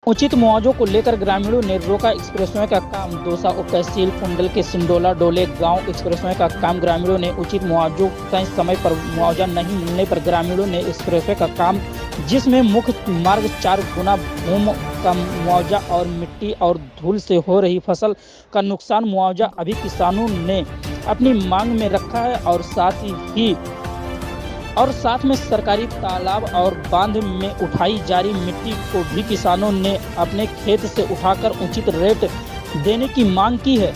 उचित मुआवजों को लेकर ग्रामीणों ने रोका एक्सप्रेसवे का काम। दौसा उप तहसील कुंडल के सिंडोला डोले गांव एक्सप्रेसवे का काम। ग्रामीणों ने उचित मुआवजों का समय पर मुआवजा नहीं मिलने पर ग्रामीणों ने एक्सप्रेसवे का काम, जिसमें मुख्य मार्ग 4 गुना भूमि का मुआवजा और मिट्टी और धूल से हो रही फसल का नुकसान मुआवजा अभी किसानों ने अपनी मांग में रखा है। और साथ में सरकारी तालाब और बांध में उठाई जा रही मिट्टी को भी किसानों ने अपने खेत से उठाकर उचित रेट देने की मांग की है।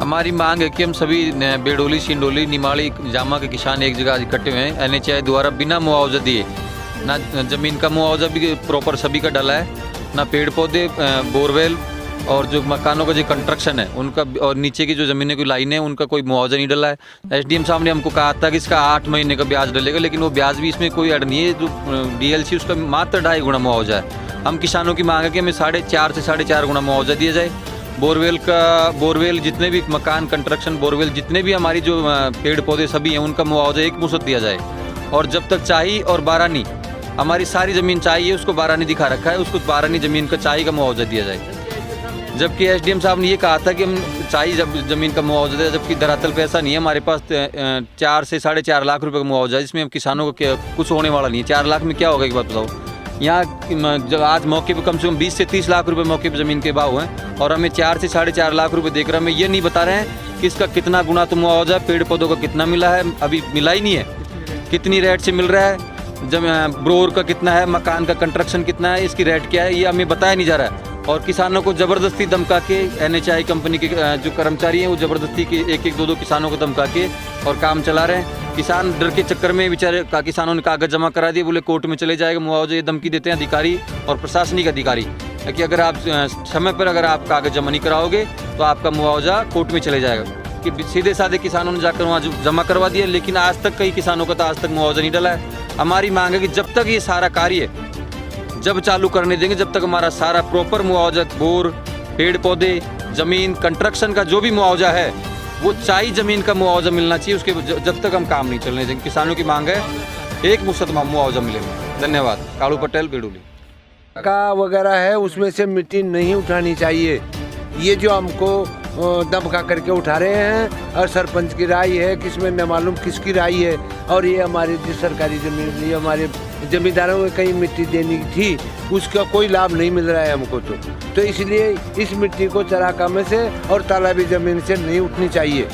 हमारी मांग है कि हम सभी बेडोली, सिंडोली, निमाड़ी, जामा के किसान एक जगह इकट्ठे हुए हैं। NHI द्वारा बिना मुआवजा दिए, ना ज़मीन का मुआवजा भी प्रॉपर सभी का डाला है, ना पेड़ पौधे, बोरवेल और जो मकानों का जो कंस्ट्रक्शन है उनका, और नीचे की जो ज़मीनें की लाइनें हैं उनका कोई मुआवजा नहीं डला है। SDM साहब ने हमको कहा था कि इसका 8 महीने का ब्याज डलेगा, लेकिन वो ब्याज भी इसमें कोई ऐड नहीं है। जो DLC उसका मात्र 2.5 गुना मुआवजा है। हम किसानों की मांग है कि हमें 4.5 से 4.5 गुना मुआवजा दिया जाए। बोरवेल जितने भी मकान कंस्ट्रक्शन, बोरवेल जितने भी हमारी जो पेड़ पौधे सभी हैं उनका मुआवजा एक मुश्त दिया जाए। और जब तक चाही और बारानी, हमारी सारी ज़मीन चाहिए, उसको बारानी दिखा रखा है, उसको बारानी ज़मीन का चाही का मुआवजा दिया जाए। जबकि SDM साहब ने ये कहा था कि हम चाहिए जब ज़मीन का मुआवजा दें, जबकि दरअसल पैसा नहीं है हमारे पास। 4 से 4.5 लाख रुपए का मुआवजा है, जिसमें हम किसानों को कुछ होने वाला नहीं है। 4 लाख में क्या होगा एक बात बताओ। यहाँ जब आज मौके पे कम से कम 20 से 30 लाख रुपए मौके पे ज़मीन के भाव हैं, और हमें 4 से 4.5 लाख रुपए देकर हमें ये नहीं बता रहे हैं कि इसका कितना गुना तो मुआवजा, पेड़ पौधों का कितना मिला है, अभी मिला ही नहीं है। कितनी रेट से मिल रहा है, जब ब्रोर का कितना है, मकान का कंस्ट्रक्शन कितना है, इसकी रेट क्या है, ये हमें बताया नहीं जा रहा है। और किसानों को ज़बरदस्ती धमका के NHI कंपनी के जो कर्मचारी हैं वो ज़बरदस्ती के 1-1, 2-2 किसानों को धमका के और काम चला रहे हैं। किसान डर के चक्कर में बेचारे किसानों ने कागज़ जमा करा दिए, बोले कोर्ट में चले जाएगा मुआवजा। ये धमकी देते हैं अधिकारी और प्रशासनिक अधिकारी कि अगर आप समय पर अगर आप कागज़ जमा नहीं कराओगे तो आपका मुआवजा कोर्ट में चले जाएगा। कि सीधे साधे किसानों ने जाकर वहाँ जमा करवा दिया, लेकिन आज तक कई किसानों का तो आज तक मुआवजा नहीं डला है। हमारी मांग है कि जब तक ये सारा कार्य जब चालू करने देंगे, जब तक हमारा सारा प्रॉपर मुआवजा, बोर, पेड़ पौधे, ज़मीन, कंस्ट्रक्शन का जो भी मुआवजा है वो चाहिए, ज़मीन का मुआवजा मिलना चाहिए। उसके जब तक हम काम नहीं चलने देंगे। किसानों की मांग है एक मुश्त मुआवजा मिलेगा। धन्यवाद। कालू पटेल, बेडोली। का वगैरह है उसमें से मिट्टी नहीं उठानी चाहिए। ये जो हमको दबका करके उठा रहे हैं, और सरपंच की राय है, किसमें न मालूम किसकी राय है। और ये हमारी जो सरकारी ज़मीन, ये हमारे जमींदारों को कहीं मिट्टी देनी थी, उसका कोई लाभ नहीं मिल रहा है हमको। तो इसलिए इस मिट्टी को चराका में से और तालाबी ज़मीन से नहीं उठनी चाहिए।